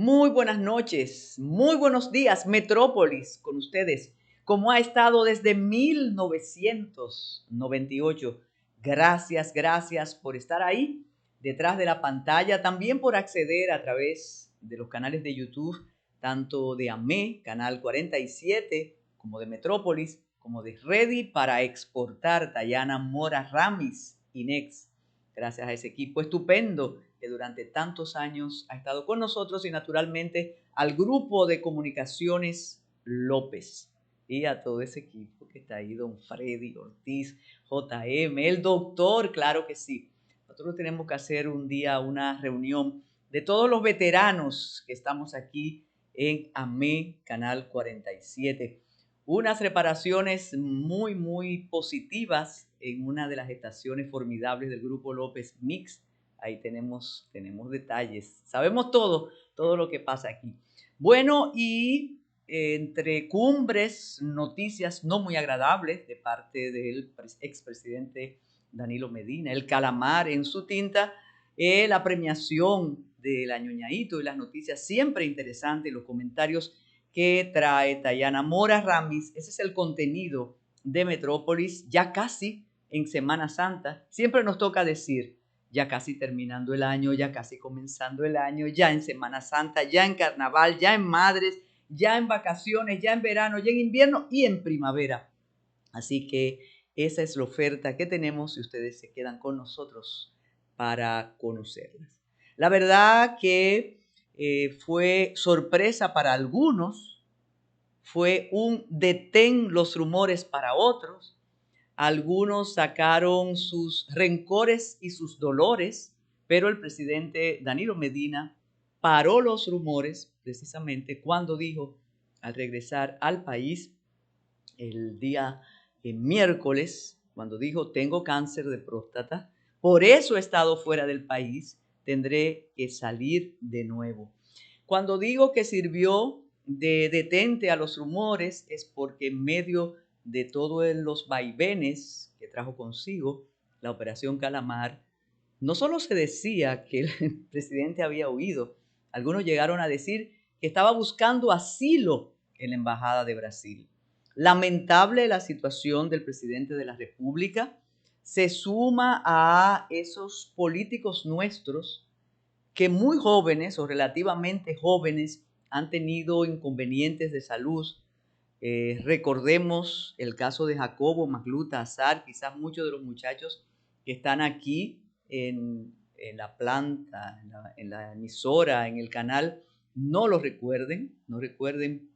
Muy buenas noches, muy buenos días, Metrópolis, con ustedes. ¿Cómo ha estado desde 1998? Gracias por estar ahí, detrás de la pantalla, también por acceder a través de los canales de YouTube, tanto de AME, Canal 47, como de Metrópolis, como de Ready para exportar, Dayana Mora Ramis, INEX. Gracias a ese equipo estupendo que durante tantos años ha estado con nosotros y naturalmente al grupo de comunicaciones López y a todo ese equipo que está ahí, don Freddy Ortiz, JM, el doctor, claro que sí. Nosotros tenemos que hacer un día una reunión de todos los veteranos que estamos aquí en AME Canal 47. Unas reparaciones muy positivas en una de las estaciones formidables del Grupo López Mix. Ahí tenemos detalles. Sabemos todo lo que pasa aquí. Bueno, y entre cumbres, noticias no muy agradables de parte del expresidente Danilo Medina, el calamar en su tinta, la premiación de la ñoñaíto y las noticias siempre interesantes, los comentarios que trae Dayana Mora Ramis. Ese es el contenido de Metrópolis, ya casi en Semana Santa. Siempre nos toca decir, ya casi terminando el año, ya casi comenzando el año, ya en Semana Santa, ya en Carnaval, ya en Madres, ya en vacaciones, ya en verano, ya en invierno y en primavera. Así que esa es la oferta que tenemos y ustedes se quedan con nosotros para conocerlas. La verdad que fue sorpresa para algunos, fue un detén los rumores para otros. Algunos sacaron sus rencores y sus dolores, pero el presidente Danilo Medina paró los rumores precisamente cuando dijo, al regresar al país el día miércoles, cuando dijo, tengo cáncer de próstata, por eso he estado fuera del país, tendré que salir de nuevo. Cuando digo que sirvió de detente a los rumores, es porque en medio de todos los vaivenes que trajo consigo la Operación Calamar, no solo se decía que el presidente había huido, algunos llegaron a decir que estaba buscando asilo en la Embajada de Brasil. Lamentable la situación del presidente de la República. Se suma a esos políticos nuestros que muy jóvenes o relativamente jóvenes han tenido inconvenientes de salud. Recordemos el caso de Jacobo Magluta Azar, quizás muchos de los muchachos que están aquí en la planta, en la emisora, en el canal, no lo recuerden, no recuerden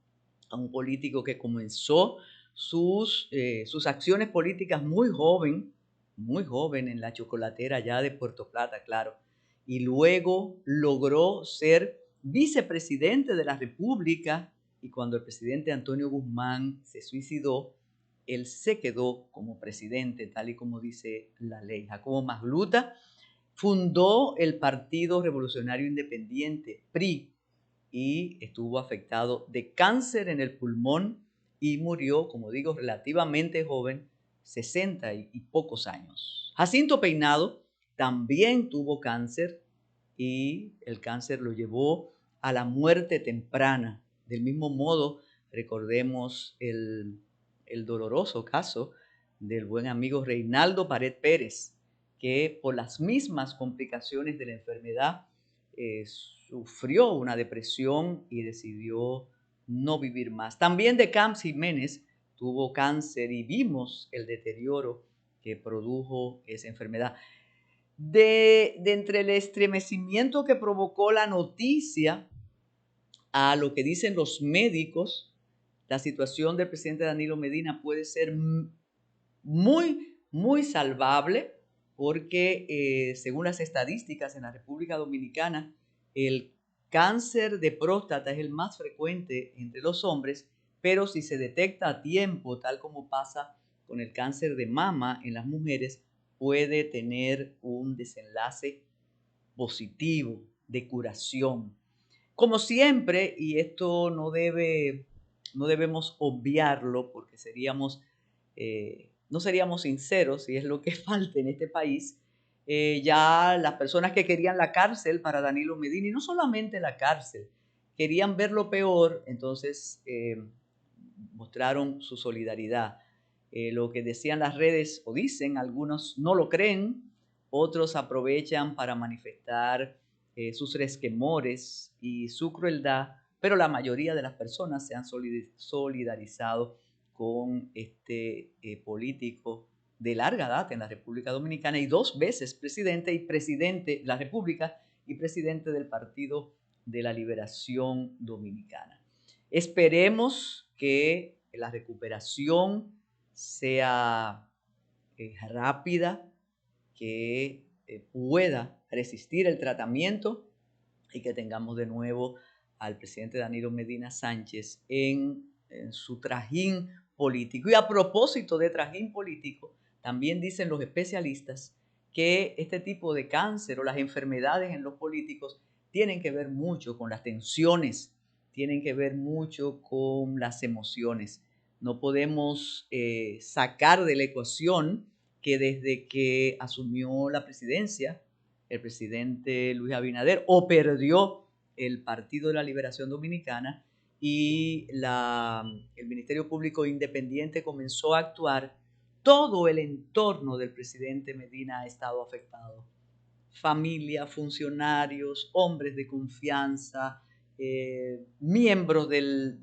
a un político que comenzó sus acciones políticas muy joven en la chocolatera ya de Puerto Plata, claro, y luego logró ser vicepresidente de la República, y cuando el presidente Antonio Guzmán se suicidó, él se quedó como presidente, tal y como dice la ley. Jacobo Magluta fundó el Partido Revolucionario Independiente, PRI, y estuvo afectado de cáncer en el pulmón y murió, como digo, relativamente joven, 60 y pocos años. Jacinto Peinado también tuvo cáncer y el cáncer lo llevó a la muerte temprana. Del mismo modo, recordemos el doloroso caso del buen amigo Reinaldo Pared Pérez, que por las mismas complicaciones de la enfermedad sufrió una depresión y decidió no vivir más. También de Camps Jiménez tuvo cáncer y vimos el deterioro que produjo esa enfermedad. De entre el estremecimiento que provocó la noticia a lo que dicen los médicos, la situación del presidente Danilo Medina puede ser muy salvable porque según las estadísticas en la República Dominicana, el cáncer de próstata es el más frecuente entre los hombres, pero si se detecta a tiempo, tal como pasa con el cáncer de mama en las mujeres, puede tener un desenlace positivo de curación. Como siempre, y esto no debemos obviarlo porque no seríamos sinceros, y es lo que falta en este país. Ya las personas que querían la cárcel para Danilo Medina, y no solamente la cárcel, querían ver lo peor, entonces mostraron su solidaridad. Lo que decían las redes, o dicen, algunos no lo creen, otros aprovechan para manifestar sus resquemores y su crueldad, pero la mayoría de las personas se han solidarizado con este político de larga data en la República Dominicana y 2 veces presidente de la República y presidente del Partido de la Liberación Dominicana. Esperemos que la recuperación sea rápida, que pueda resistir el tratamiento y que tengamos de nuevo al presidente Danilo Medina Sánchez en su trajín político. Y a propósito de trajín político, también dicen los especialistas que este tipo de cáncer o las enfermedades en los políticos tienen que ver mucho con las tensiones, tienen que ver mucho con las emociones. No podemos sacar de la ecuación que desde que asumió la presidencia el presidente Luis Abinader o perdió el Partido de la Liberación Dominicana y el Ministerio Público Independiente comenzó a actuar, todo el entorno del presidente Medina ha estado afectado. Familia, funcionarios, hombres de confianza, miembros del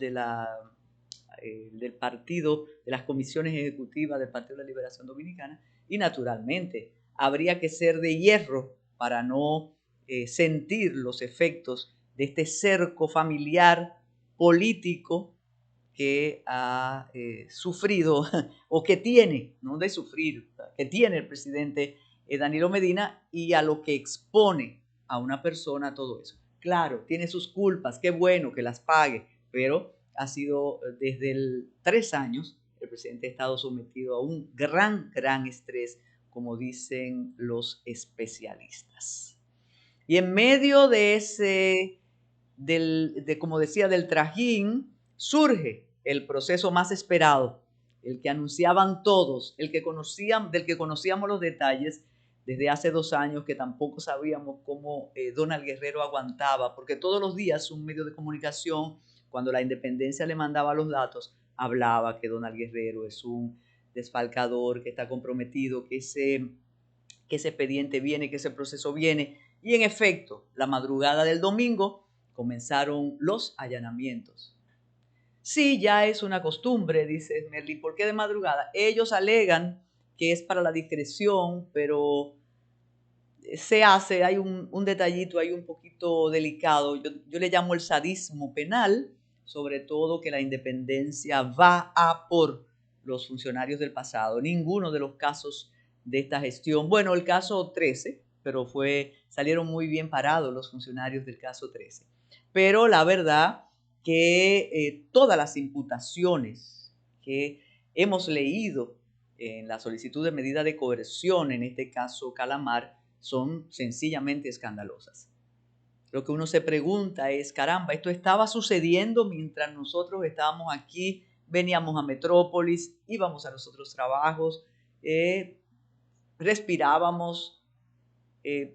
partido, de las comisiones ejecutivas del Partido de la Liberación Dominicana, y naturalmente habría que ser de hierro para no sentir los efectos de este cerco familiar político que ha sufrido o que tiene, no de sufrir, que tiene el presidente Danilo Medina y a lo que expone a una persona todo eso. Claro, tiene sus culpas, qué bueno que las pague, pero ha sido desde 3 años el presidente ha estado sometido a un gran estrés, como dicen los especialistas. Y en medio de ese, como decía, del trajín, surge el proceso más esperado, el que anunciaban todos, del que conocíamos los detalles desde hace 2 años, que tampoco sabíamos cómo Donald Guerrero aguantaba, porque todos los días un medio de comunicación, cuando la Independencia le mandaba los datos, hablaba que Donald Guerrero es un desfalcador, que está comprometido, que ese expediente viene, que ese proceso viene. Y en efecto, la madrugada del domingo comenzaron los allanamientos. Sí, ya es una costumbre, dice Merlin. ¿Por qué de madrugada? Ellos alegan que es para la discreción, pero se hace, hay un detallito ahí un poquito delicado. Yo le llamo el sadismo penal, sobre todo que la Independencia va a por los funcionarios del pasado. Ninguno de los casos de esta gestión, bueno, el caso 13, pero salieron muy bien parados los funcionarios del caso 13. Pero la verdad que todas las imputaciones que hemos leído en la solicitud de medida de coerción, en este caso Calamar, son sencillamente escandalosas. Lo que uno se pregunta es, caramba, esto estaba sucediendo mientras nosotros estábamos aquí, veníamos a Metrópolis, íbamos a los otros trabajos, respirábamos,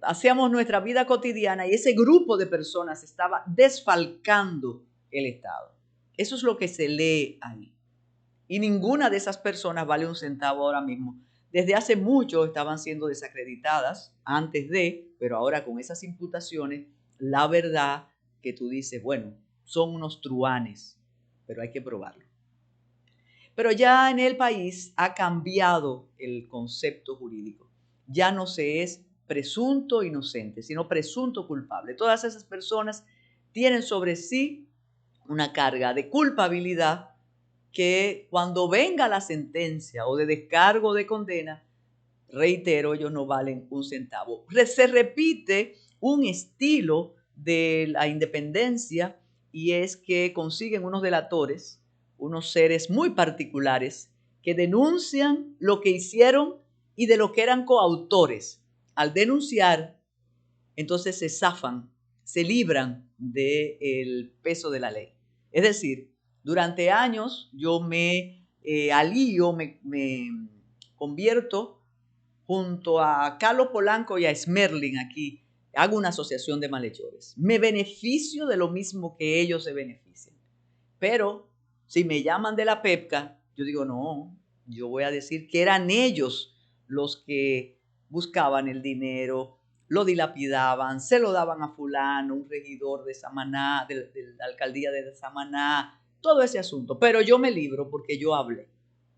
hacíamos nuestra vida cotidiana y ese grupo de personas estaba desfalcando el Estado. Eso es lo que se lee ahí. Y ninguna de esas personas vale un centavo ahora mismo. Desde hace mucho estaban siendo desacreditadas antes pero ahora con esas imputaciones, la verdad que tú dices, bueno, son unos truanes, pero hay que probarlo. Pero ya en el país ha cambiado el concepto jurídico. Ya no se es presunto inocente, sino presunto culpable. Todas esas personas tienen sobre sí una carga de culpabilidad que cuando venga la sentencia o de descargo o de condena, reitero, ellos no valen un centavo. Se repite un estilo de la Independencia y es que consiguen unos delatores, unos seres muy particulares que denuncian lo que hicieron y de lo que eran coautores. Al denunciar, entonces se zafan, se libran del peso de la ley. Es decir, durante años yo me alío, me convierto junto a Carlos Polanco y a Smerling aquí hago una asociación de malhechores. Me beneficio de lo mismo que ellos se benefician. Pero si me llaman de la PEPCA, yo digo, no, yo voy a decir que eran ellos los que buscaban el dinero, lo dilapidaban, se lo daban a fulano, un regidor de Samaná, de la alcaldía de Samaná, todo ese asunto. Pero yo me libro porque yo hablé.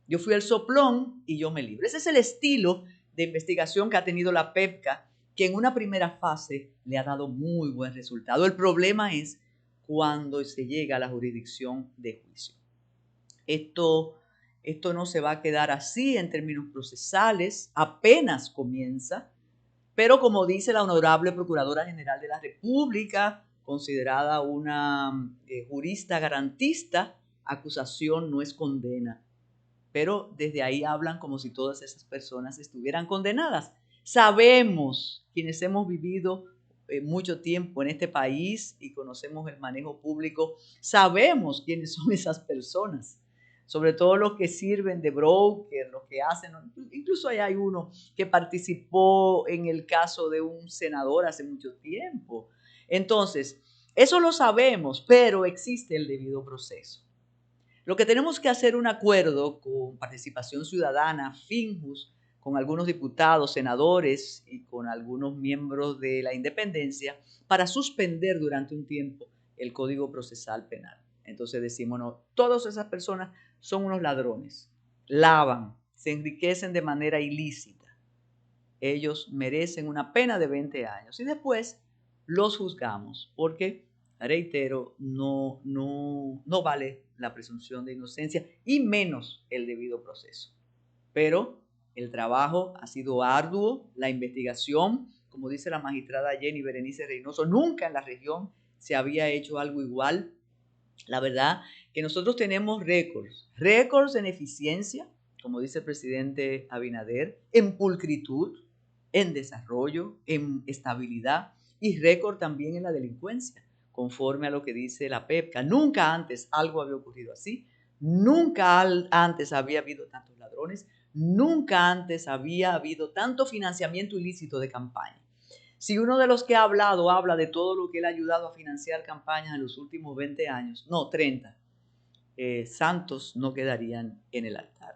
Yo fui el soplón y yo me libro. Ese es el estilo de investigación que ha tenido la PEPCA, que en una primera fase le ha dado muy buen resultado. El problema es cuando se llega a la jurisdicción de juicio. Esto no se va a quedar así en términos procesales, apenas comienza, pero como dice la honorable Procuradora General de la República, considerada una jurista garantista, acusación no es condena. Pero desde ahí hablan como si todas esas personas estuvieran condenadas. Sabemos, quienes hemos vivido mucho tiempo en este país y conocemos el manejo público, sabemos quiénes son esas personas, sobre todo los que sirven de broker, los que hacen, incluso ahí hay uno que participó en el caso de un senador hace mucho tiempo. Entonces, eso lo sabemos, pero existe el debido proceso. Lo que tenemos que hacer un acuerdo con participación ciudadana, FINJUS, con algunos diputados, senadores y con algunos miembros de la independencia para suspender durante un tiempo el Código Procesal Penal. Entonces decimos, no, todas esas personas son unos ladrones, lavan, se enriquecen de manera ilícita. Ellos merecen una pena de 20 años y después los juzgamos porque, reitero, no vale la presunción de inocencia y menos el debido proceso. Pero el trabajo ha sido arduo, la investigación, como dice la magistrada Jenny Berenice Reynoso, nunca en la región se había hecho algo igual. La verdad que nosotros tenemos récords en eficiencia, como dice el presidente Abinader, en pulcritud, en desarrollo, en estabilidad y récord también en la delincuencia, conforme a lo que dice la PEPCA. Nunca antes algo había ocurrido así, nunca antes había habido tantos ladrones, nunca antes había habido tanto financiamiento ilícito de campaña. Si uno de los que ha hablado habla de todo lo que él ha ayudado a financiar campañas en los últimos 20 años, no, 30, santos no quedarían en el altar.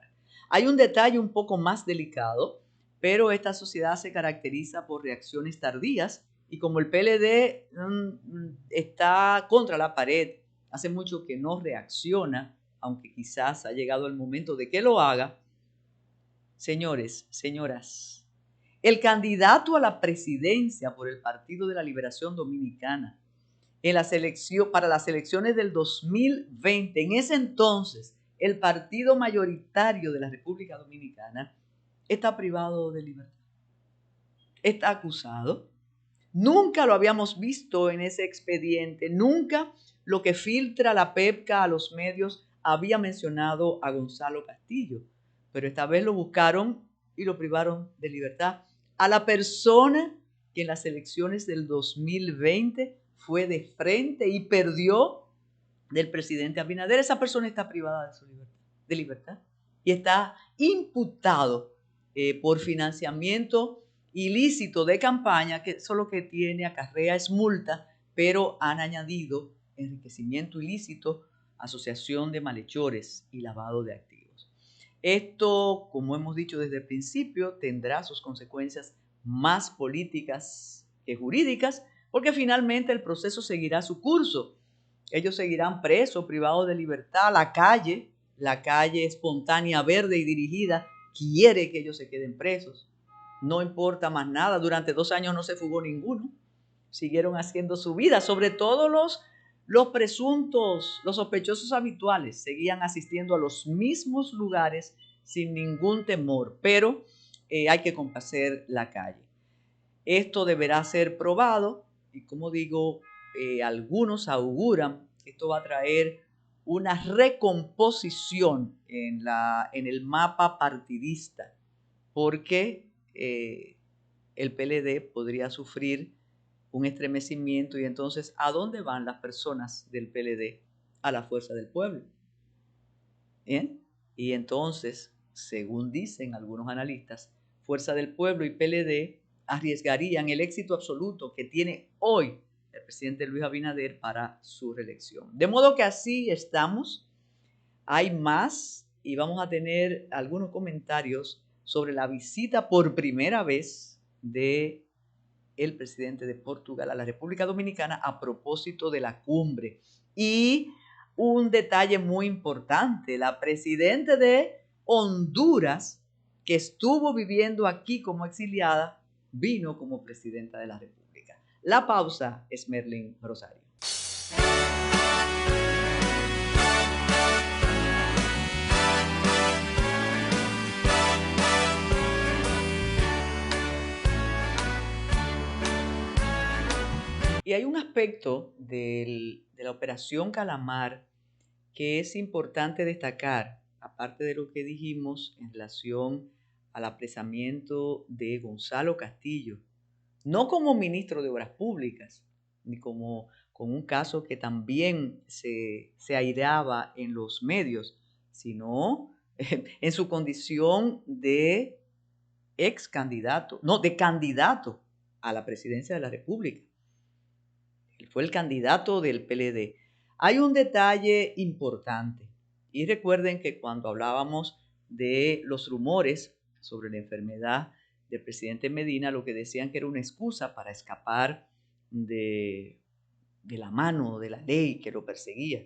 Hay un detalle un poco más delicado, pero esta sociedad se caracteriza por reacciones tardías y como el PLD está contra la pared, hace mucho que no reacciona, aunque quizás ha llegado el momento de que lo haga. Señores, señoras, el candidato a la presidencia por el Partido de la Liberación Dominicana para las elecciones del 2020, en ese entonces, el partido mayoritario de la República Dominicana está privado de libertad. Está acusado. Nunca lo habíamos visto en ese expediente. Nunca lo que filtra la PEPCA a los medios había mencionado a Gonzalo Castillo. Pero esta vez lo buscaron y lo privaron de libertad. A la persona que en las elecciones del 2020 fue de frente y perdió del presidente Abinader, esa persona está privada de su libertad y está imputado por financiamiento ilícito de campaña, que eso lo que tiene, acarrea es multa, pero han añadido enriquecimiento ilícito, asociación de malhechores y lavado de activos. Esto, como hemos dicho desde el principio, tendrá sus consecuencias más políticas que jurídicas, porque finalmente el proceso seguirá su curso. Ellos seguirán presos, privados de libertad. La calle espontánea, verde y dirigida, quiere que ellos se queden presos. No importa más nada. Durante 2 años no se fugó ninguno. Siguieron haciendo su vida. Sobre todo los presuntos, los sospechosos habituales, seguían asistiendo a los mismos lugares sin ningún temor. Pero hay que compadecer la calle. Esto deberá ser probado y, como digo, algunos auguran que esto va a traer una recomposición en el mapa partidista, porque el PLD podría sufrir un estremecimiento y entonces, ¿a dónde van las personas del PLD? A la fuerza del pueblo. ¿Bien? Y entonces, según dicen algunos analistas, Fuerza del Pueblo y PLD arriesgarían el éxito absoluto que tiene hoy el presidente Luis Abinader para su reelección. De modo que así estamos. Hay más y vamos a tener algunos comentarios sobre la visita por primera vez de el presidente de Portugal a la República Dominicana a propósito de la cumbre. Y un detalle muy importante, la presidenta de Honduras, que estuvo viviendo aquí como exiliada, vino como presidenta de la República. La pausa es Merlin Rosario. Y hay un aspecto de la Operación Calamar que es importante destacar, aparte de lo que dijimos en relación al apresamiento de Gonzalo Castillo, no como ministro de Obras Públicas, ni como con un caso que también se aireaba en los medios, sino en su condición de ex candidato, no, de candidato a la presidencia de la República. Él fue el candidato del PLD. Hay un detalle importante y recuerden que cuando hablábamos de los rumores sobre la enfermedad del presidente Medina, lo que decían que era una excusa para escapar de la mano de la ley que lo perseguía.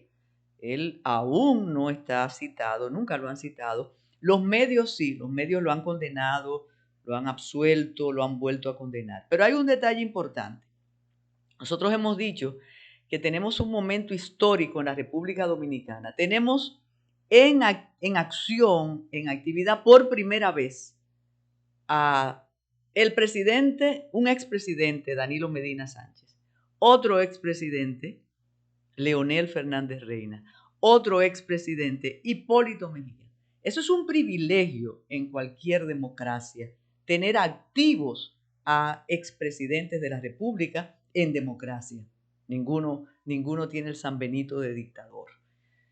Él aún no está citado, nunca lo han citado. Los medios sí, los medios lo han condenado, lo han absuelto, lo han vuelto a condenar. Pero hay un detalle importante. Nosotros hemos dicho que tenemos un momento histórico en la República Dominicana. Tenemos en acción, en actividad por primera vez, a el presidente, un expresidente, Danilo Medina Sánchez, otro expresidente, Leonel Fernández Reina, otro expresidente, Hipólito Mejía. Eso es un privilegio en cualquier democracia, tener activos a expresidentes de la República en democracia. Ninguno tiene el San Benito de dictador.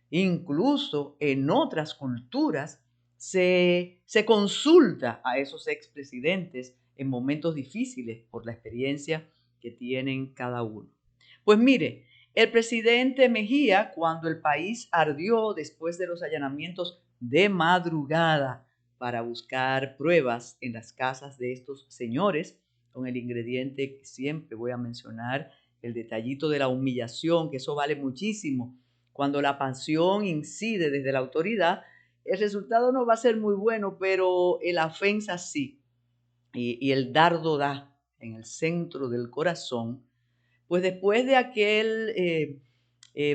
Incluso en otras culturas se consulta a esos expresidentes en momentos difíciles por la experiencia que tienen cada uno. Pues mire, el presidente Mejía, cuando el país ardió después de los allanamientos de madrugada para buscar pruebas en las casas de estos señores, con el ingrediente que siempre voy a mencionar, el detallito de la humillación, que eso vale muchísimo. Cuando la pasión incide desde la autoridad, el resultado no va a ser muy bueno, pero la ofensa sí. Y el dardo da en el centro del corazón. Pues después de aquel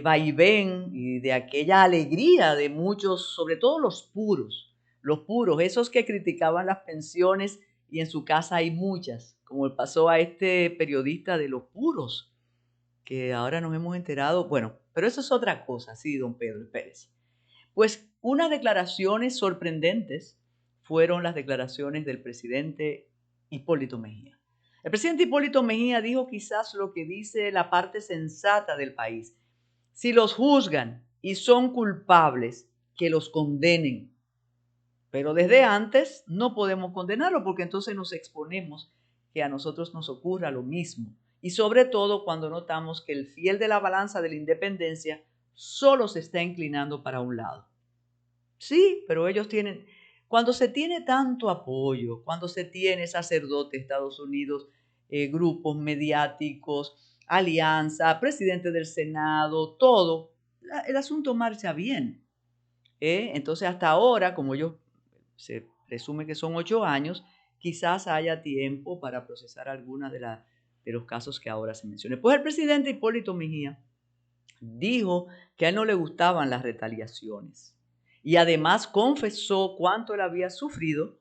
vaivén y de aquella alegría de muchos, sobre todo los puros, esos que criticaban las pensiones y en su casa hay muchas, como le pasó a este periodista de los puros, que ahora nos hemos enterado, bueno, pero eso es otra cosa, sí, don Pedro Pérez. Pues unas declaraciones sorprendentes fueron las declaraciones del presidente Hipólito Mejía. El presidente Hipólito Mejía dijo quizás lo que dice la parte sensata del país. Si los juzgan y son culpables, que los condenen. Pero desde antes no podemos condenarlo porque entonces nos exponemos que a nosotros nos ocurra lo mismo. Y sobre todo cuando notamos que el fiel de la balanza de la independencia solo se está inclinando para un lado. Sí, pero ellos tienen, cuando se tiene tanto apoyo, cuando se tiene sacerdotes, Estados Unidos, grupos mediáticos, alianza, presidente del Senado, todo, el asunto marcha bien. Entonces hasta ahora, como se presume que son 8 años, quizás haya tiempo para procesar algunas de los casos que ahora se mencionan. Pues el presidente Hipólito Mejía dijo que a él no le gustaban las retaliaciones y además confesó cuánto él había sufrido.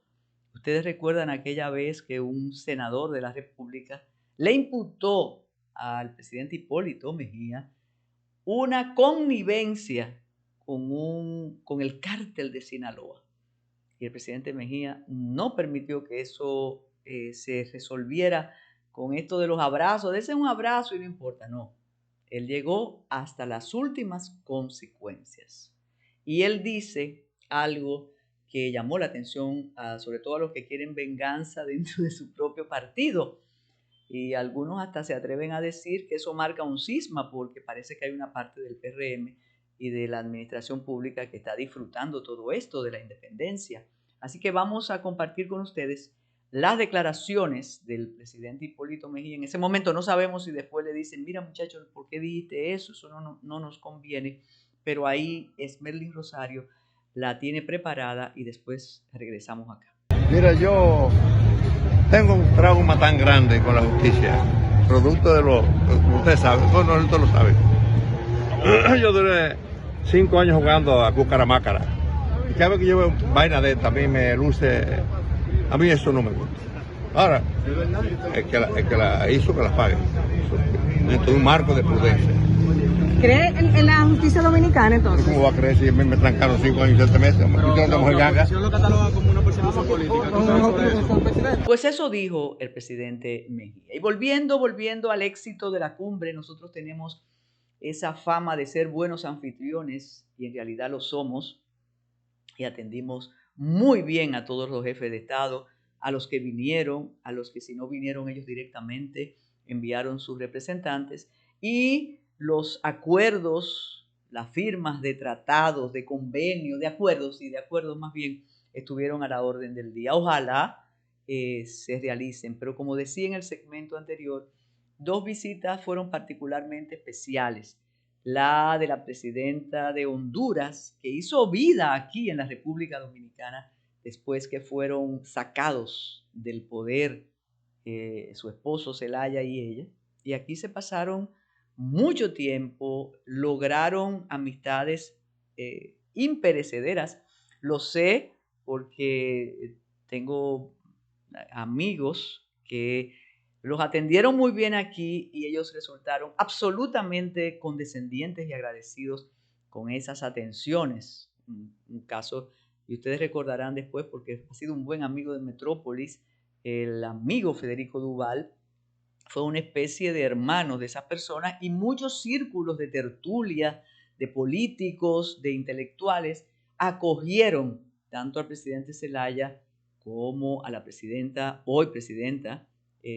Ustedes recuerdan aquella vez que un senador de la República le imputó al presidente Hipólito Mejía una connivencia con el cártel de Sinaloa. Y el presidente Mejía no permitió que eso se resolviera con esto de los abrazos. Dese un abrazo y no importa, no. Él llegó hasta las últimas consecuencias. Y él dice algo que llamó la atención sobre todo a los que quieren venganza dentro de su propio partido. Y algunos hasta se atreven a decir que eso marca un cisma porque parece que hay una parte del PRM y de la administración pública que está disfrutando todo esto de la independencia. Así que vamos a compartir con ustedes las declaraciones del presidente Hipólito Mejía. En ese momento no sabemos si después le dicen, mira muchachos, ¿por qué dijiste eso? Eso no nos conviene. Pero ahí Esmerlin Rosario la tiene preparada y después regresamos acá. Mira, yo tengo un trauma tan grande con la justicia, producto de lo, ustedes saben, bueno, esto lo saben. Yo duré 5 años jugando a Cucaramácara. Y cada vez que yo veo vaina de esta, a mí me luce, a mí eso no me gusta. Ahora, el que la hizo, que la pague, dentro de un marco de prudencia. ¿Cree en la justicia dominicana entonces? ¿Cómo va a creer si me trancaron 5 años y 7 meses? Pero la oposición lo cataloga como una persecución política. ¿Tú sabes sobre eso? Pues eso dijo el presidente Mejía. Y volviendo al éxito de la cumbre, nosotros tenemos esa fama de ser buenos anfitriones y en realidad lo somos y atendimos muy bien a todos los jefes de Estado, a los que vinieron, a los que si no vinieron ellos directamente enviaron sus representantes y los acuerdos, las firmas de tratados, de convenios, de acuerdos más bien estuvieron a la orden del día. Ojalá se realicen, pero como decía en el segmento anterior, 2 visitas fueron particularmente especiales. La de la presidenta de Honduras, que hizo vida aquí en la República Dominicana después que fueron sacados del poder su esposo Zelaya y ella. Y aquí se pasaron mucho tiempo, lograron amistades imperecederas. Lo sé porque tengo amigos que los atendieron muy bien aquí y ellos resultaron absolutamente condescendientes y agradecidos con esas atenciones. Un caso, y ustedes recordarán después porque ha sido un buen amigo de Metrópolis, el amigo Federico Duval, fue una especie de hermano de esas personas y muchos círculos de tertulia, de políticos, de intelectuales, acogieron tanto al presidente Zelaya como a la presidenta, hoy presidenta,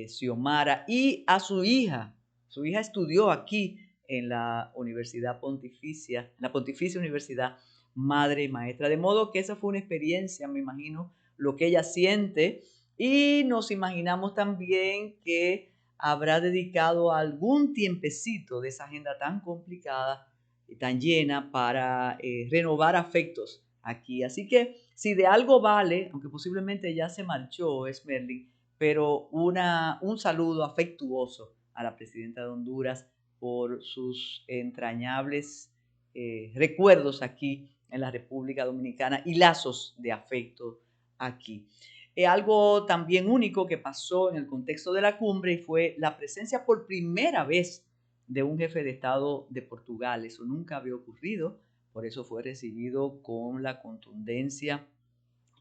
Xiomara, y a su hija. Su hija estudió aquí en la Universidad Pontificia, la Pontificia Universidad Madre y Maestra. De modo que esa fue una experiencia, me imagino, lo que ella siente, y nos imaginamos también que habrá dedicado algún tiempecito de esa agenda tan complicada y tan llena para renovar afectos aquí. Así que si de algo vale, aunque posiblemente ya se marchó Esmerlin, pero un saludo afectuoso a la presidenta de Honduras por sus entrañables recuerdos aquí en la República Dominicana y lazos de afecto aquí. Algo también único que pasó en el contexto de la cumbre fue la presencia por primera vez de un jefe de Estado de Portugal. Eso nunca había ocurrido, por eso fue recibido con la contundencia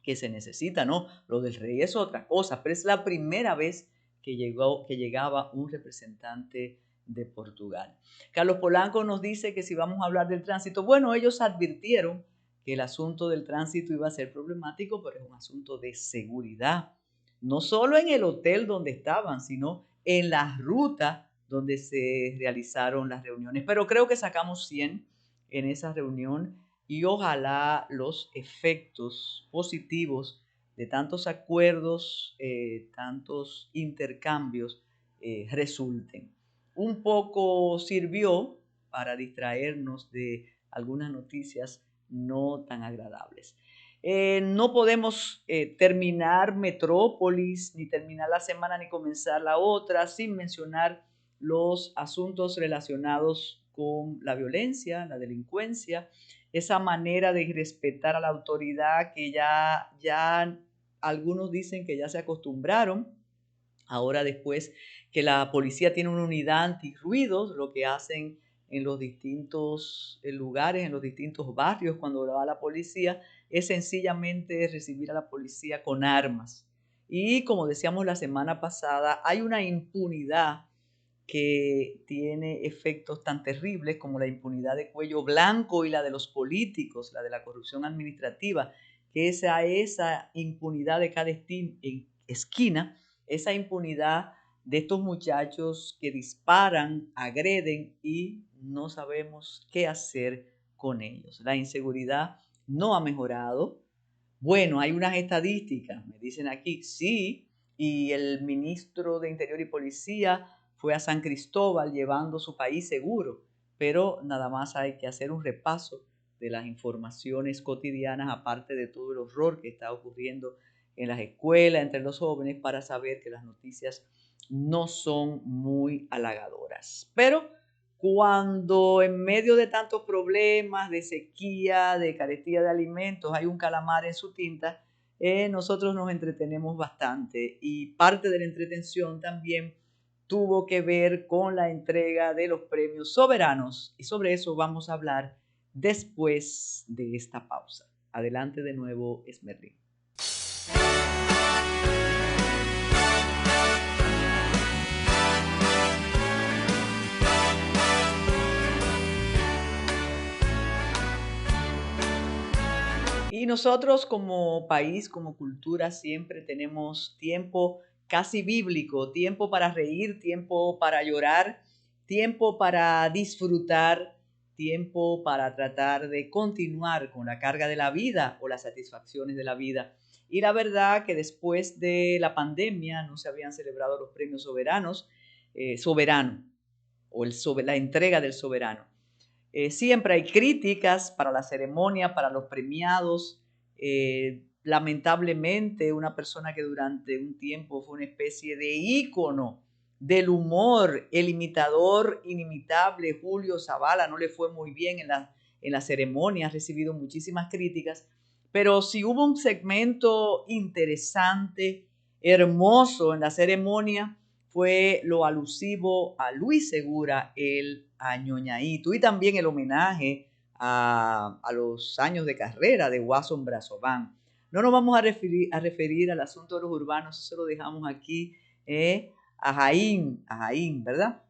que se necesita, ¿no? Lo del rey es otra cosa, pero es la primera vez que llegaba un representante de Portugal. Carlos Polanco nos dice que si vamos a hablar del tránsito, bueno, ellos advirtieron que el asunto del tránsito iba a ser problemático, pero es un asunto de seguridad. No solo en el hotel donde estaban, sino en la ruta donde se realizaron las reuniones. Pero creo que sacamos 100 en esa reunión y ojalá los efectos positivos de tantos acuerdos, tantos intercambios resulten. Un poco sirvió para distraernos de algunas noticias no tan agradables. No podemos terminar Metrópolis, ni terminar la semana, ni comenzar la otra sin mencionar los asuntos relacionados con la violencia, la delincuencia, esa manera de irrespetar a la autoridad que ya algunos dicen que ya se acostumbraron. Ahora después que la policía tiene una unidad antirruidos, lo que hacen en los distintos lugares, en los distintos barrios cuando va la policía, es sencillamente recibir a la policía con armas. Y como decíamos la semana pasada, hay una impunidad que tiene efectos tan terribles como la impunidad de cuello blanco y la de los políticos, la de la corrupción administrativa, que esa impunidad de cada esquina, esa impunidad de estos muchachos que disparan, agreden y no sabemos qué hacer con ellos. La inseguridad no ha mejorado. Bueno, hay unas estadísticas, me dicen aquí, sí, y el ministro de Interior y Policía fue a San Cristóbal llevando su país seguro, pero nada más hay que hacer un repaso de las informaciones cotidianas, aparte de todo el horror que está ocurriendo en las escuelas, entre los jóvenes, para saber que las noticias no son muy halagadoras. Pero cuando en medio de tantos problemas, de sequía, de carestía de alimentos, hay un calamar en su tinta, nosotros nos entretenemos bastante, y parte de la entretención también tuvo que ver con la entrega de los premios soberanos, y sobre eso vamos a hablar después de esta pausa. Adelante de nuevo, Esmerlín. Y nosotros como país, como cultura, siempre tenemos tiempo casi bíblico, tiempo para reír, tiempo para llorar, tiempo para disfrutar, tiempo para tratar de continuar con la carga de la vida o las satisfacciones de la vida. Y la verdad que después de la pandemia no se habían celebrado los premios soberanos, o la entrega del soberano. Siempre hay críticas para la ceremonia, para los premiados. Lamentablemente, una persona que durante un tiempo fue una especie de ícono del humor, el imitador inimitable Julio Zavala, no le fue muy bien en la ceremonia, ha recibido muchísimas críticas, pero si hubo un segmento interesante, hermoso en la ceremonia, fue lo alusivo a Luis Segura, el Añoñaíto, y también el homenaje a los años de carrera de Wasson Brazoban. No nos vamos a referir al asunto de los urbanos, eso lo dejamos aquí a Jaín, ¿verdad?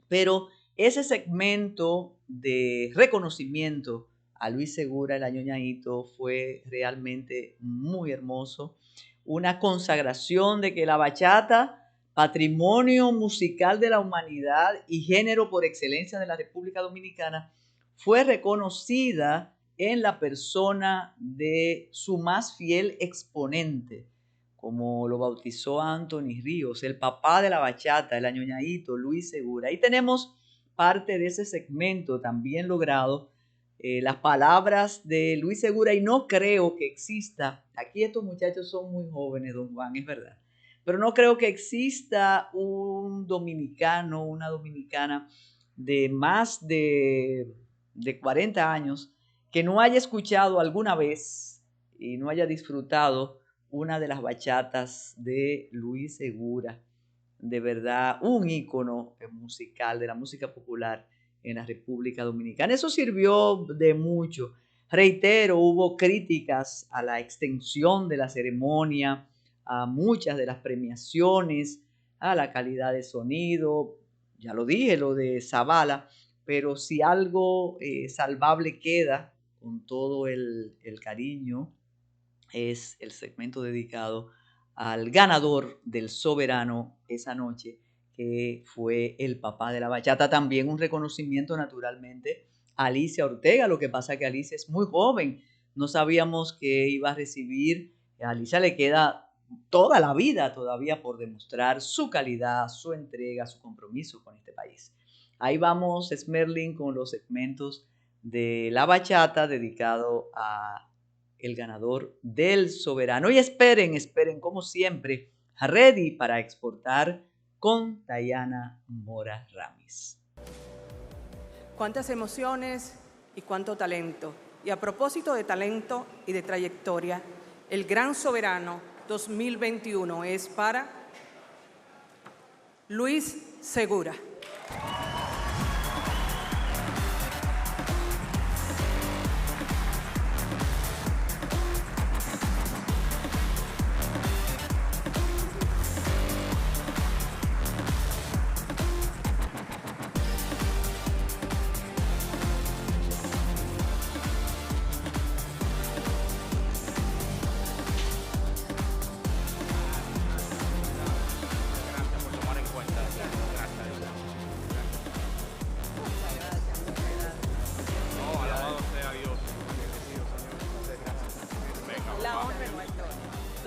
Pero ese segmento de reconocimiento a Luis Segura, el Añoñaíto, fue realmente muy hermoso. Una consagración de que la bachata, patrimonio musical de la humanidad y género por excelencia de la República Dominicana, fue reconocida en la persona de su más fiel exponente, como lo bautizó Anthony Ríos, el papá de la bachata, el Añoñaíto, Luis Segura. Ahí tenemos parte de ese segmento también logrado, las palabras de Luis Segura, y no creo que exista, aquí estos muchachos son muy jóvenes, don Juan, es verdad, pero no creo que exista un dominicano, una dominicana de más de 40 años que no haya escuchado alguna vez y no haya disfrutado una de las bachatas de Luis Segura. De verdad, un ícono musical de la música popular en la República Dominicana. Eso sirvió de mucho. Reitero, hubo críticas a la extensión de la ceremonia, a muchas de las premiaciones, a la calidad de sonido, ya lo dije, lo de Zavala, pero si algo salvable queda, con todo el cariño, es el segmento dedicado al ganador del soberano esa noche, que fue el papá de la bachata. También un reconocimiento naturalmente a Alicia Ortega, lo que pasa que Alicia es muy joven, no sabíamos que iba a recibir, a Alicia le queda toda la vida todavía por demostrar su calidad, su entrega, su compromiso con este país. Ahí vamos, Esmerlin, con los segmentos de la bachata dedicado a el ganador del soberano. Y esperen como siempre, ready para exportar con Dayana Mora Ramis. Cuántas emociones y cuánto talento. Y a propósito de talento y de trayectoria, el Gran Soberano 2021 es para Luis Segura.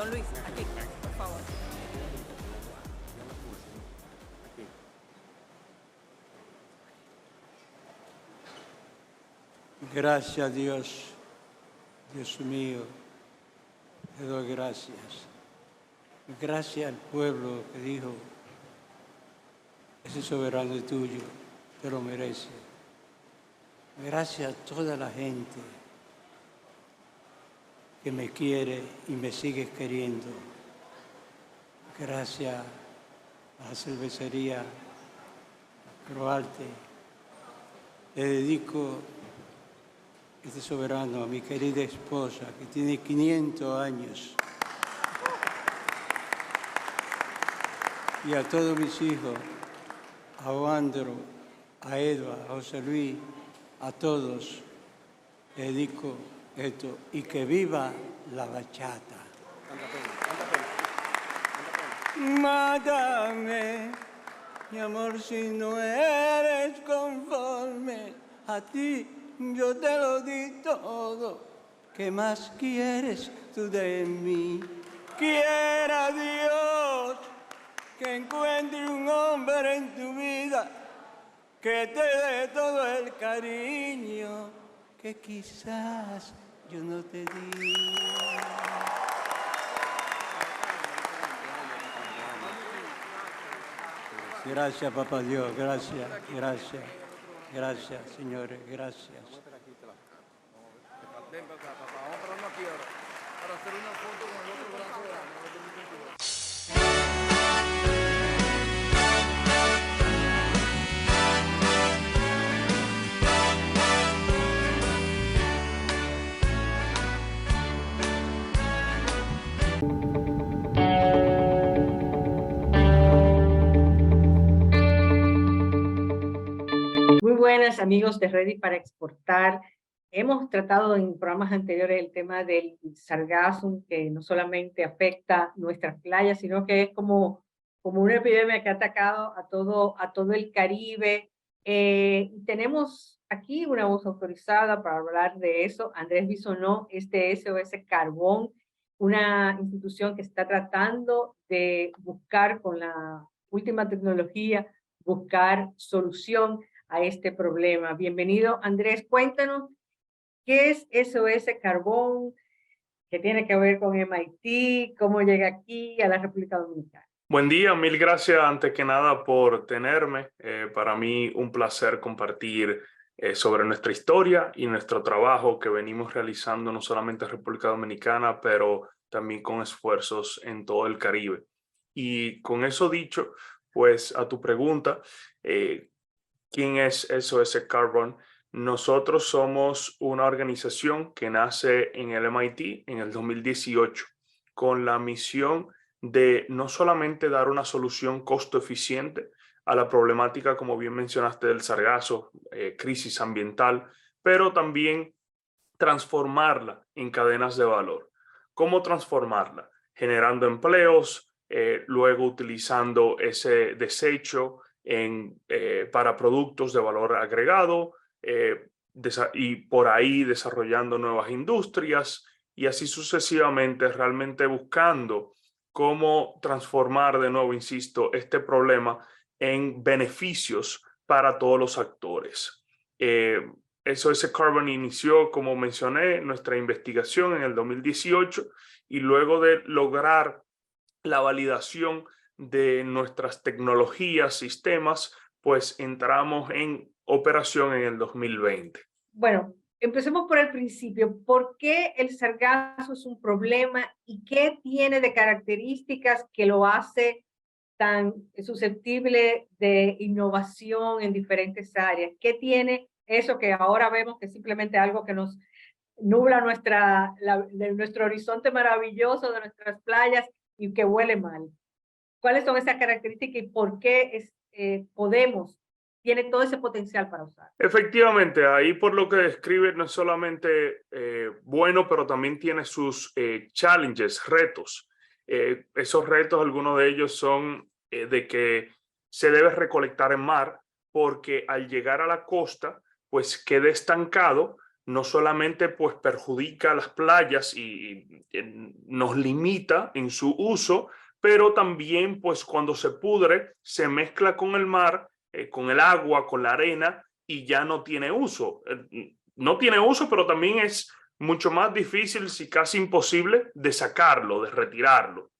Don Luis, aquí, por favor. Gracias Dios, Dios mío, te doy gracias. Gracias al pueblo que dijo, ese soberano es tuyo, te lo merece. Gracias a toda la gente que me quiere y me sigue queriendo. Gracias a la cervecería Croarte. Le dedico este soberano a mi querida esposa, que tiene 500 años. Y a todos mis hijos, a Wandro, a Edward, a José Luis, a todos, le dedico esto. Y que viva la bachata. Mátame, mi amor, si no eres conforme. A ti yo te lo di todo. ¿Qué más quieres tú de mí? Quiera Dios que encuentre un hombre en tu vida que te dé todo el cariño que quizás yo no te di. Gracias, papá Dios, gracias, gracias, gracias, señores, gracias. Ven para acá, papá. Vamos a pararnos aquí ahora para hacer una foto con el otro gran soberano del 2022. Muy buenas amigos de Ready para Exportar. Hemos tratado en programas anteriores el tema del sargazo, que no solamente afecta nuestras playas, sino que es como una epidemia que ha atacado a todo el Caribe. Tenemos aquí una voz autorizada para hablar de eso, Andrés Bisonó, SOS Carbón, una institución que está tratando de buscar con la última tecnología, buscar solución a este problema. Bienvenido, Andrés. Cuéntanos, ¿qué es SOS Carbón? ¿Qué tiene que ver con MIT? ¿Cómo llega aquí a la República Dominicana? Buen día, mil gracias antes que nada por tenerme. Para mí un placer compartir sobre nuestra historia y nuestro trabajo que venimos realizando no solamente en República Dominicana, pero también con esfuerzos en todo el Caribe. Y con eso dicho, pues a tu pregunta, ¿quién es SOS Carbon? Nosotros somos una organización que nace en el MIT en el 2018 con la misión de no solamente dar una solución costo eficiente a la problemática, como bien mencionaste, del sargazo, crisis ambiental, pero también transformarla en cadenas de valor. ¿Cómo transformarla? Generando empleos, luego utilizando ese desecho para productos de valor agregado y por ahí desarrollando nuevas industrias y así sucesivamente, realmente buscando cómo transformar de nuevo, insisto, este problema en beneficios para todos los actores. SOS Carbon inició, como mencioné, nuestra investigación en el 2018 y luego de lograr la validación de nuestras tecnologías, sistemas, pues entramos en operación en el 2020. Bueno, empecemos por el principio. ¿Por qué el sargazo es un problema y qué tiene de características que lo hace tan susceptible de innovación en diferentes áreas? ¿Qué tiene eso que ahora vemos que es simplemente algo que nos nubla nuestro horizonte maravilloso de nuestras playas y que huele mal? ¿Cuáles son esas características y por qué tiene todo ese potencial para usar? Efectivamente, ahí por lo que describe no es solamente bueno, pero también tiene sus challenges, retos. Esos retos, algunos de ellos son de que se debe recolectar en mar porque al llegar a la costa, pues queda estancado no solamente pues perjudica a las playas y nos limita en su uso, pero también pues cuando se pudre se mezcla con el mar, con el agua, con la arena y ya no tiene uso. No tiene uso, pero también es mucho más difícil, si casi imposible, de sacarlo, de retirarlo.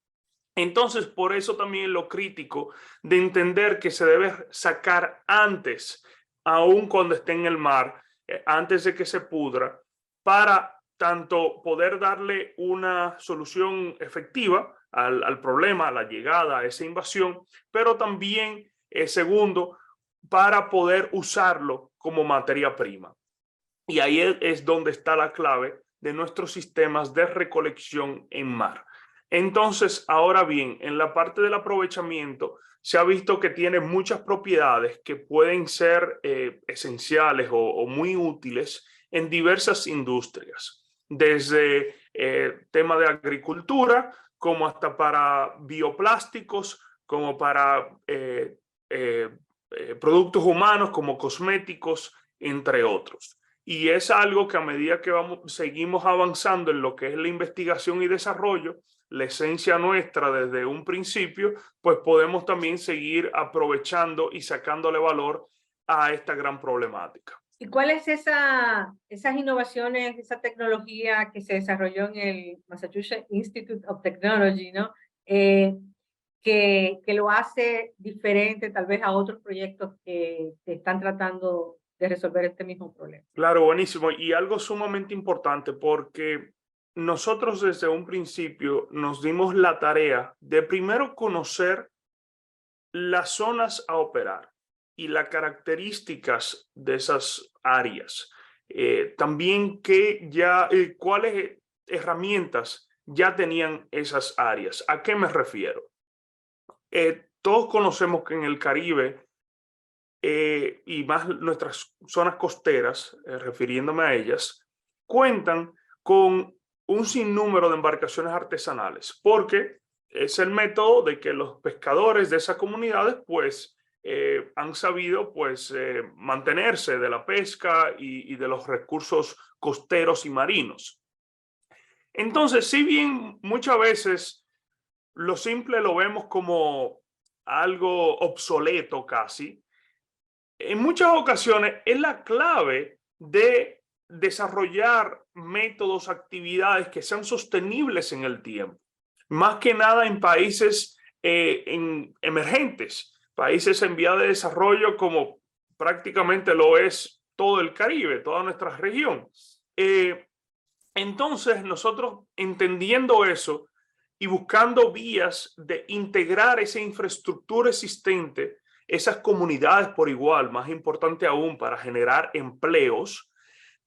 Entonces, por eso también lo crítico de entender que se debe sacar antes, aun cuando esté en el mar, antes de que se pudra, para tanto poder darle una solución efectiva al problema, a la llegada, a esa invasión, pero también, segundo, para poder usarlo como materia prima. Y ahí es donde está la clave de nuestros sistemas de recolección en mar. Entonces, ahora bien, en la parte del aprovechamiento, se ha visto que tiene muchas propiedades que pueden ser esenciales o muy útiles en diversas industrias, desde tema de agricultura, como hasta para bioplásticos, como para productos humanos, como cosméticos, entre otros. Y es algo que a medida que seguimos avanzando en lo que es la investigación y desarrollo, la esencia nuestra desde un principio, pues podemos también seguir aprovechando y sacándole valor a esta gran problemática. ¿Y cuál es esas innovaciones, esa tecnología que se desarrolló en el Massachusetts Institute of Technology, ¿no? Que lo hace diferente tal vez a otros proyectos que están tratando de resolver este mismo problema? Claro, buenísimo. Y algo sumamente importante, porque nosotros desde un principio nos dimos la tarea de primero conocer las zonas a operar y las características de esas áreas. También cuáles herramientas ya tenían esas áreas. ¿A qué me refiero? Todos conocemos que en el Caribe y más nuestras zonas costeras, refiriéndome a ellas, cuentan con un sinnúmero de embarcaciones artesanales, porque es el método de que los pescadores de esas comunidades pues han sabido pues mantenerse de la pesca y de los recursos costeros y marinos. Entonces, si bien muchas veces lo simple lo vemos como algo obsoleto casi, en muchas ocasiones es la clave de desarrollar métodos, actividades que sean sostenibles en el tiempo. Más que nada en países emergentes, países en vía de desarrollo como prácticamente lo es todo el Caribe, toda nuestra región. Entonces nosotros entendiendo eso y buscando vías de integrar esa infraestructura existente, esas comunidades por igual, más importante aún para generar empleos,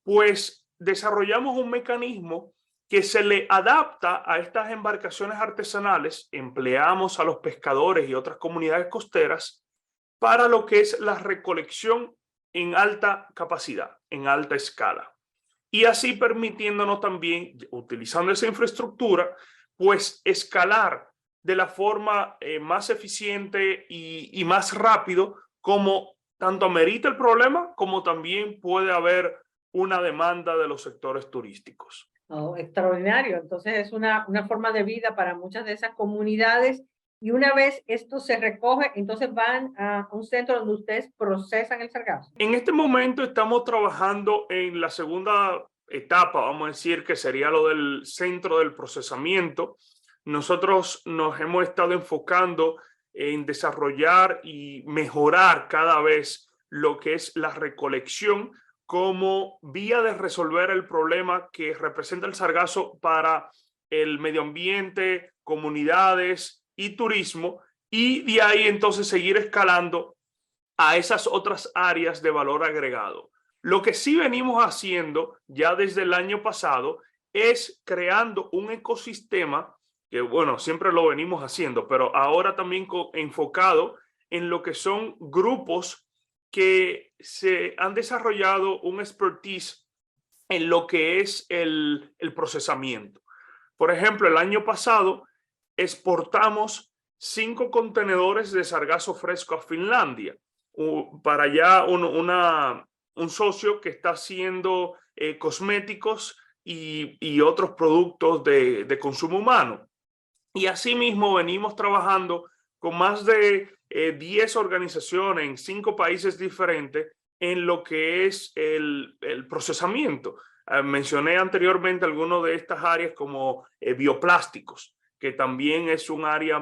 pues desarrollamos un mecanismo que se le adapta a estas embarcaciones artesanales, empleamos a los pescadores y otras comunidades costeras para lo que es la recolección en alta capacidad, en alta escala. Y así permitiéndonos también, utilizando esa infraestructura, pues escalar de la forma más eficiente y más rápido, como tanto amerita el problema, como también puede haber una demanda de los sectores turísticos. Oh, extraordinario. Entonces es una forma de vida para muchas de esas comunidades. Y una vez esto se recoge, entonces van a un centro donde ustedes procesan el sargazo. En este momento estamos trabajando en la segunda etapa, vamos a decir, que sería lo del centro del procesamiento. Nosotros nos hemos estado enfocando en desarrollar y mejorar cada vez lo que es la recolección como vía de resolver el problema que representa el sargazo para el medio ambiente, comunidades y turismo, y de ahí entonces seguir escalando a esas otras áreas de valor agregado. Lo que sí venimos haciendo ya desde el año pasado es creando un ecosistema que, bueno, siempre lo venimos haciendo, pero ahora también enfocado en lo que son grupos que se han desarrollado un expertise en lo que es el procesamiento. Por ejemplo, el año pasado exportamos 5 contenedores de sargazo fresco a Finlandia, para allá un socio que está haciendo cosméticos y otros productos de consumo humano. Y asimismo venimos trabajando con más de 10 organizaciones en 5 países diferentes en lo que es el procesamiento. Mencioné anteriormente algunas de estas áreas como bioplásticos, que también es un área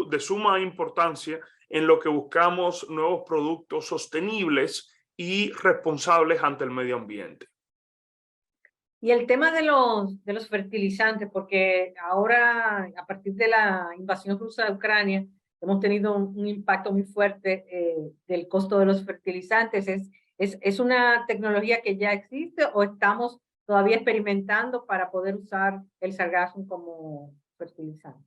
de suma importancia en lo que buscamos nuevos productos sostenibles y responsables ante el medio ambiente. Y el tema de los fertilizantes, porque ahora, a partir de la invasión rusa de Ucrania, hemos tenido un impacto muy fuerte del costo de los fertilizantes. ¿Es una tecnología que ya existe o estamos todavía experimentando para poder usar el sargazo como fertilizante?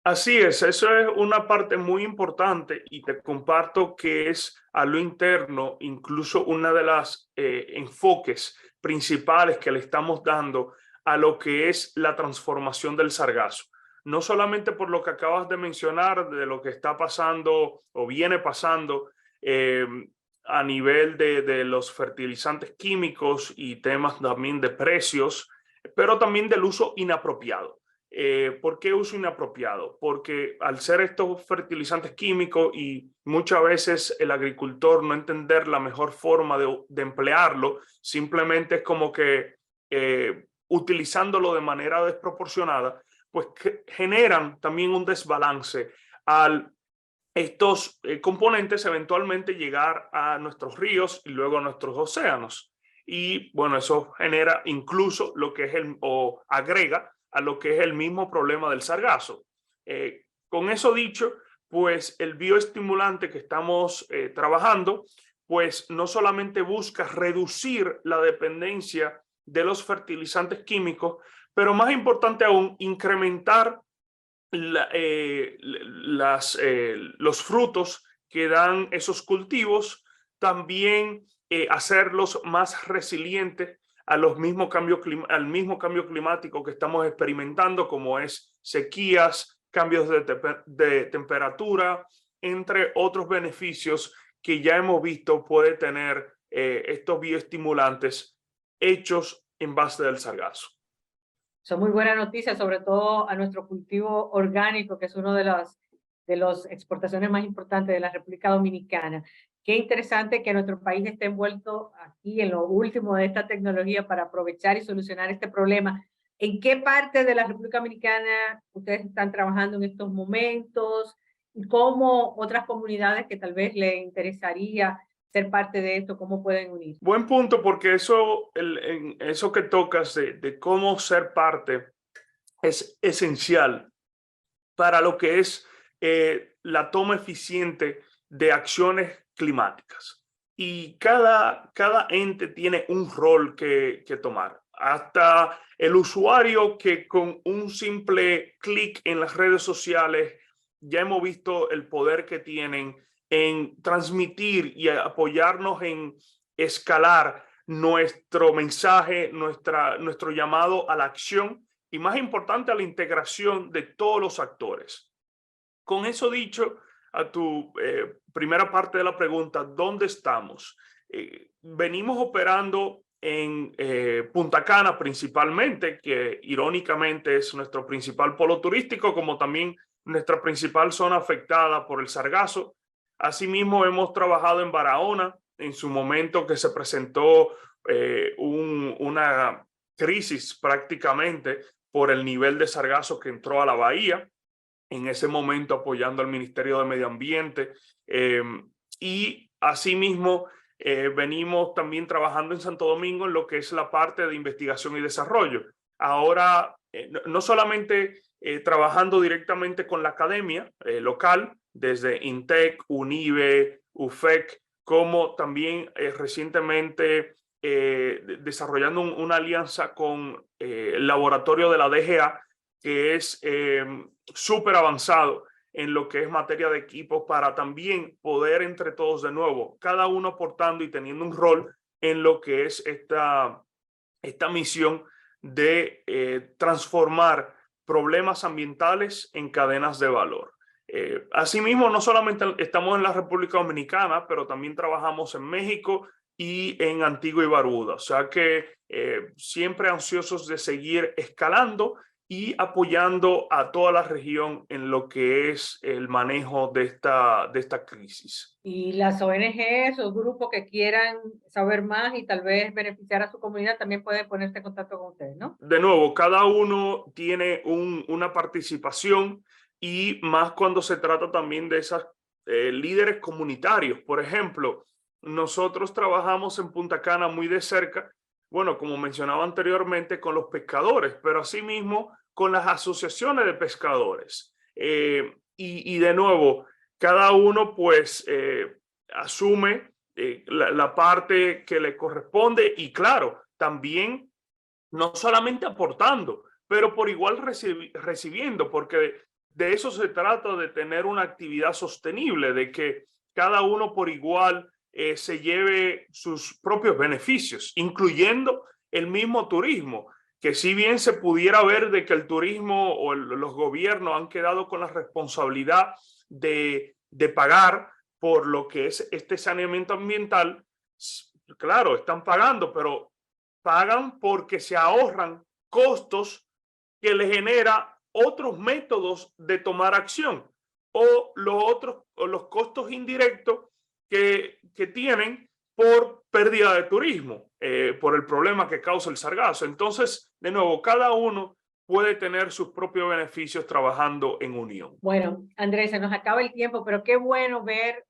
Así es, eso es una parte muy importante y te comparto que es a lo interno, incluso una de las enfoques principales que le estamos dando a lo que es la transformación del sargazo. No solamente por lo que acabas de mencionar, de lo que está pasando o viene pasando a nivel de los fertilizantes químicos y temas también de precios, pero también del uso inapropiado. ¿Por qué uso inapropiado? Porque al ser estos fertilizantes químicos y muchas veces el agricultor no entender la mejor forma de emplearlo, simplemente es como que utilizándolo de manera desproporcionada, pues generan también un desbalance al estos componentes eventualmente llegar a nuestros ríos y luego a nuestros océanos. Y bueno, eso genera incluso lo que es o agrega a lo que es el mismo problema del sargazo. Con eso dicho, pues el bioestimulante que estamos trabajando, pues no solamente busca reducir la dependencia de los fertilizantes químicos, pero más importante aún, incrementar los frutos que dan esos cultivos, también hacerlos más resilientes a los al mismo cambio climático que estamos experimentando, como es sequías, cambios de temperatura, entre otros beneficios que ya hemos visto puede tener estos bioestimulantes hechos en base del sargazo. Son muy buenas noticias, sobre todo a nuestro cultivo orgánico, que es uno de las exportaciones más importantes de la República Dominicana. Qué interesante que nuestro país esté envuelto aquí en lo último de esta tecnología para aprovechar y solucionar este problema. ¿En qué parte de la República Dominicana ustedes están trabajando en estos momentos? ¿Y cómo otras comunidades que tal vez les interesaría ser parte de esto, cómo pueden unir? Buen punto, porque eso que tocas de cómo ser parte es esencial para lo que es la toma eficiente de acciones climáticas. Y cada ente tiene un rol que tomar. Hasta el usuario que con un simple clic en las redes sociales ya hemos visto el poder que tienen en transmitir y apoyarnos en escalar nuestro mensaje, nuestro llamado a la acción y, más importante, a la integración de todos los actores. Con eso dicho, a tu primera parte de la pregunta, ¿dónde estamos? Venimos operando en Punta Cana principalmente, que irónicamente es nuestro principal polo turístico, como también nuestra principal zona afectada por el sargazo. Asimismo, hemos trabajado en Barahona, en su momento que se presentó una crisis prácticamente por el nivel de sargazo que entró a la bahía, en ese momento apoyando al Ministerio de Medio Ambiente. Y asimismo, venimos también trabajando en Santo Domingo en lo que es la parte de investigación y desarrollo. Ahora, no solamente trabajando directamente con la academia local, desde INTEC, UNIBE, UFEC, como también recientemente desarrollando una alianza con el laboratorio de la DGA, que es súper avanzado en lo que es materia de equipos, para también poder entre todos de nuevo, cada uno aportando y teniendo un rol en lo que es esta misión de transformar problemas ambientales en cadenas de valor. Asimismo, no solamente estamos en la República Dominicana, pero también trabajamos en México y en Antigua y Barbuda. O sea que siempre ansiosos de seguir escalando y apoyando a toda la región en lo que es el manejo de esta crisis. Y las ONGs o grupos que quieran saber más y tal vez beneficiar a su comunidad también pueden ponerse en contacto con ustedes, ¿no? De nuevo, cada uno tiene una participación y más cuando se trata también de esas líderes comunitarios. Por ejemplo, nosotros trabajamos en Punta Cana muy de cerca, bueno, como mencionaba anteriormente, con los pescadores, pero asimismo con las asociaciones de pescadores. Y de nuevo, cada uno pues asume la parte que le corresponde y claro, también no solamente aportando, pero por igual recibiendo, porque de eso se trata, de tener una actividad sostenible, de que cada uno por igual se lleve sus propios beneficios, incluyendo el mismo turismo, que si bien se pudiera ver de que el turismo o los gobiernos han quedado con la responsabilidad de pagar por lo que es este saneamiento ambiental, claro, están pagando, pero pagan porque se ahorran costos que le genera otros métodos de tomar acción o los costos indirectos que tienen por pérdida de turismo, por el problema que causa el sargazo. Entonces, de nuevo, cada uno puede tener sus propios beneficios trabajando en unión. Bueno, Andrés, se nos acaba el tiempo, pero qué bueno ver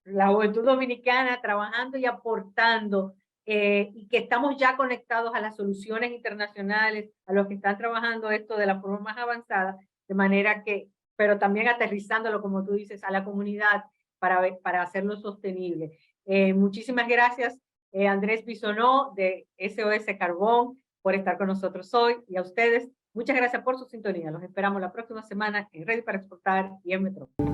la juventud dominicana trabajando y aportando y que estamos ya conectados a las soluciones internacionales, a los que están trabajando esto de la forma más avanzada, de manera que, pero también aterrizándolo, como tú dices, a la comunidad para hacerlo sostenible. Muchísimas gracias, Andrés Bisonó de SOS Carbón, por estar con nosotros hoy, y a ustedes, muchas gracias por su sintonía. Los esperamos la próxima semana en Ready para Exportar y en Metrópolis.